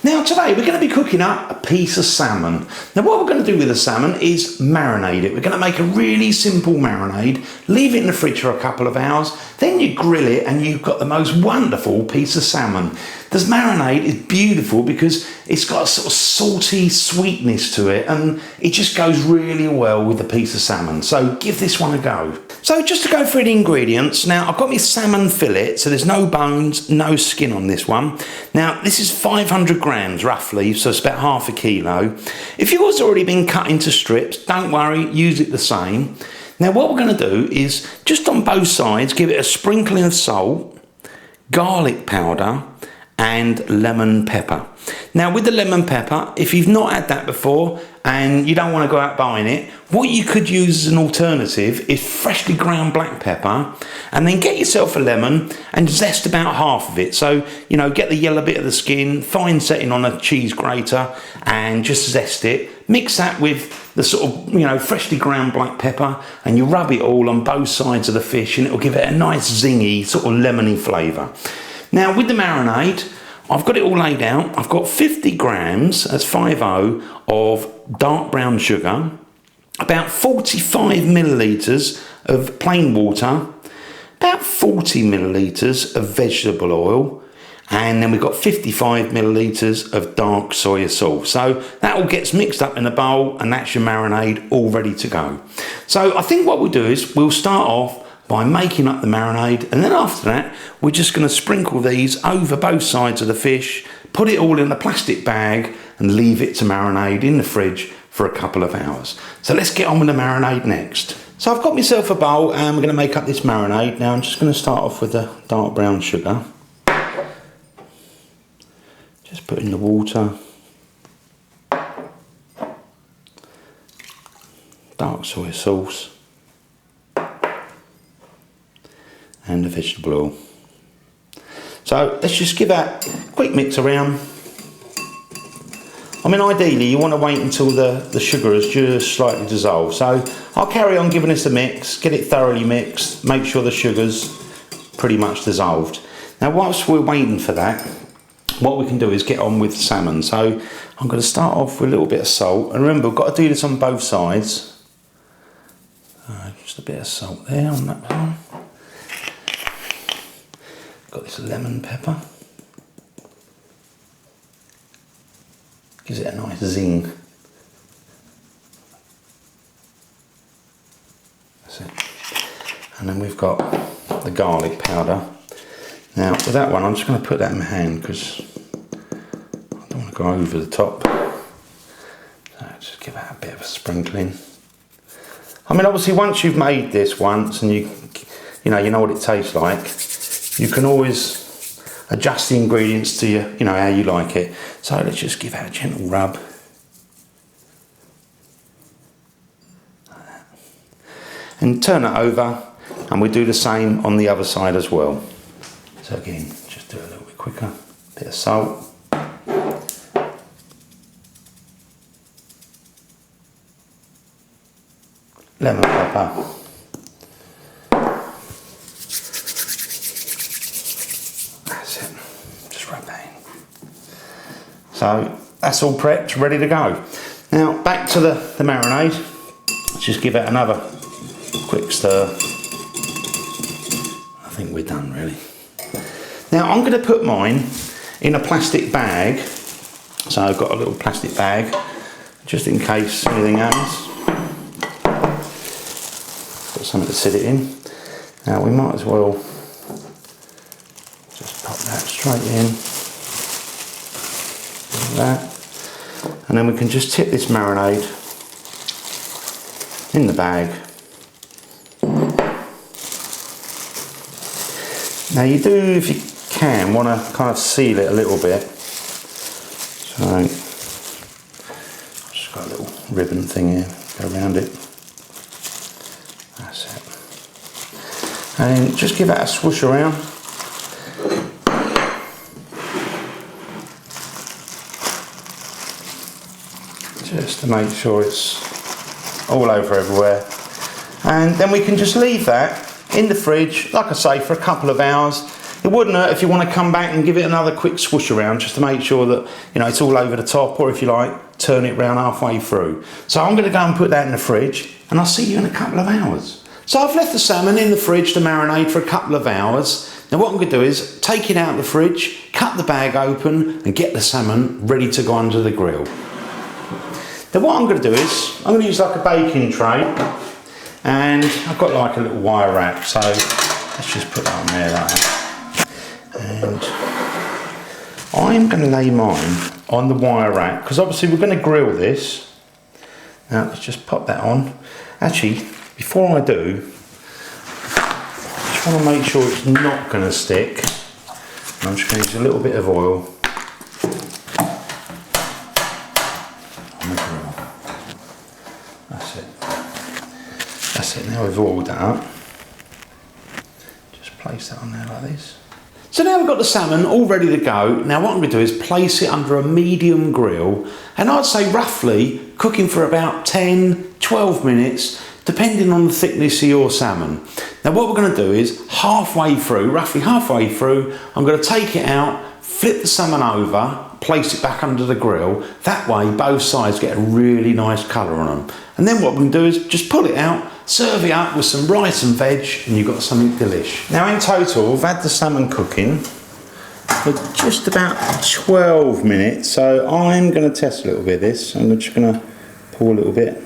Now today we're going to be cooking up a piece of salmon. Now what we're going to do with the salmon is marinate it. We're going to make a really simple marinade, leave it in the fridge for a couple of hours, then you grill it and you've got the most wonderful piece of salmon. This marinade is beautiful because it's got a sort of salty sweetness to it and it just goes really well with the piece of salmon. So give this one a go. So just to go through the ingredients, now I've got my salmon fillet, so there's no bones, no skin on this one. Now this is 500 grams roughly, so it's about half a kilo. If yours already been cut into strips, don't worry, use it the same. Now what we're going to do is just on both sides give it a sprinkling of salt, garlic powder and lemon pepper. Now with the lemon pepper, if you've not had that before and you don't want to go out buying it, what you could use as an alternative is freshly ground black pepper, and then get yourself a lemon and zest about half of it. So, you know, get the yellow bit of the skin, fine setting on a cheese grater and just zest it. Mix that with the sort of, you know, freshly ground black pepper and you rub it all on both sides of the fish and it'll give it a nice zingy sort of lemony flavour. Now with the marinade, I've got it all laid out. I've got 50 grams, that's 50, of dark brown sugar, about 45 millilitres of plain water, about 40 millilitres of vegetable oil, and then we've got 55 millilitres of dark soy sauce. So that all gets mixed up in a bowl and that's your marinade all ready to go. So I think what we'll do is we'll start off by making up the marinade, and then after that we're just going to sprinkle these over both sides of the fish, put it all in a plastic bag and leave it to marinate in the fridge for a couple of hours. So let's get on with the marinade next. So I've got myself a bowl and we're going to make up this marinade. Now I'm just going to start off with the dark brown sugar. Just put in the water, dark soy sauce and the vegetable oil. So let's just give that a quick mix around. I mean, ideally you want to wait until the sugar has just slightly dissolved. So I'll carry on giving this a mix, get it thoroughly mixed, make sure the sugar's pretty much dissolved. Now whilst we're waiting for that, what we can do is get on with salmon. So I'm going to start off with a little bit of salt, and remember we've got to do this on both sides. Just a bit of salt there on that one. Got this lemon pepper. Gives it a nice zing. That's it. And then we've got the garlic powder. Now with that one, I'm just going to put that in my hand because I don't want to go over the top. So just give that a bit of a sprinkling. I mean, obviously once you've made this once and you know what it tastes like, you can always adjust the ingredients to you know how you like it. So let's just give that a gentle rub. Like that. And turn it over and we do the same on the other side as well. So again, just do it a little bit quicker. Bit of salt. Lemon pepper. So that's all prepped, ready to go. Now back to the marinade. Let's just give it another quick stir. I think we're done really. Now I'm going to put mine in a plastic bag. So I've got a little plastic bag just in case anything happens. Got something to sit it in. Now we might as well just pop that straight in. That, and then we can just tip this marinade in the bag. Now you do, if you can, want to kind of seal it a little bit. So I've just got a little ribbon thing here, go around it. That's it. And just give that a swoosh around. Just to make sure it's all over everywhere, and then we can just leave that in the fridge, like I say, for a couple of hours. It wouldn't hurt if you want to come back and give it another quick swoosh around just to make sure that, you know, it's all over the top, or if you like, turn it round halfway through. So I'm going to go and put that in the fridge, and I'll see you in a couple of hours. So I've left the salmon in the fridge to marinate for a couple of hours. Now what I'm going to do is take it out of the fridge, cut the bag open, and get the salmon ready to go under the grill. Now what I'm going to do is, I'm going to use like a baking tray, and I've got like a little wire wrap, so let's just put that on there like that. And I'm going to lay mine on the wire rack, because obviously we're going to grill this. Now let's just pop that on. Actually, before I do, I just want to make sure it's not going to stick. And I'm just going to use a little bit of oil on the grill. That's it. That's it. Now we've oiled that up. Just place that on there like this. So now we've got the salmon all ready to go. Now what I'm going to do is place it under a medium grill, and I'd say roughly cooking for about 10-12 minutes, depending on the thickness of your salmon. Now what we're going to do is roughly halfway through, I'm going to take it out, flip the salmon over, place it back under the grill. That way both sides get a really nice colour on them. And then what we're going to do is just pull it out, serve it up with some rice and veg, and you've got something delish. Now in total, I've had the salmon cooking for just about 12 minutes, so I'm going to test a little bit of this. I'm just going to pour a little bit.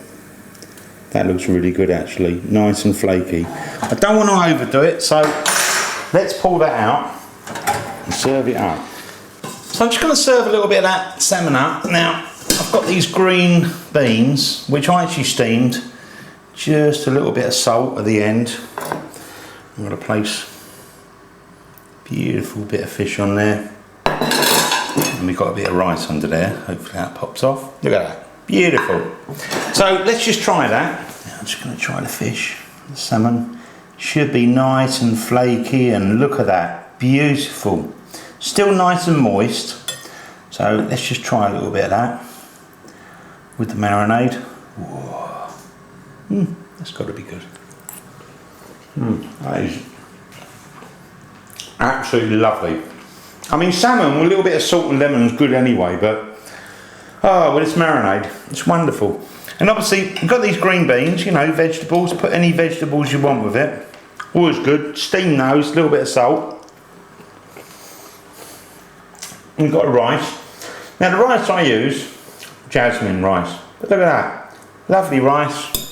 That looks really good actually, nice and flaky. I don't want to overdo it, so let's pull that out and serve it up. So I'm just going to serve a little bit of that salmon up. Now I've got these green beans, which I actually steamed. Just a little bit of salt at the end. I'm going to place a beautiful bit of fish on there. And we've got a bit of rice under there. Hopefully that pops off. Look at that. Beautiful. So let's just try that. I'm just going to try the fish. The salmon should be nice and flaky, and look at that. Beautiful. Still nice and moist. So let's just try a little bit of that with the marinade. Whoa. That's got to be good. That is absolutely lovely. I mean, salmon with a little bit of salt and lemon is good anyway, but with this marinade, it's wonderful. And obviously, you've got these green beans, you know, vegetables. Put any vegetables you want with it. Always good. Steam those, a little bit of salt. And you've got the rice. Now, the rice I use, jasmine rice. But look at that. Lovely rice.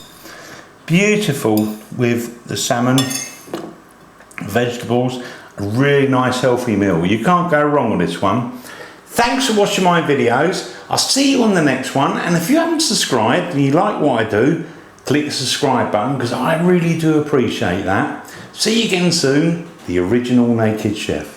Beautiful with the salmon, vegetables, a really nice healthy meal. You can't go wrong with this one. Thanks for watching my videos. I'll see you on the next one, and if you haven't subscribed and you like what I do, click the subscribe button, because I really do appreciate that. See you again soon, the original Naked Chef.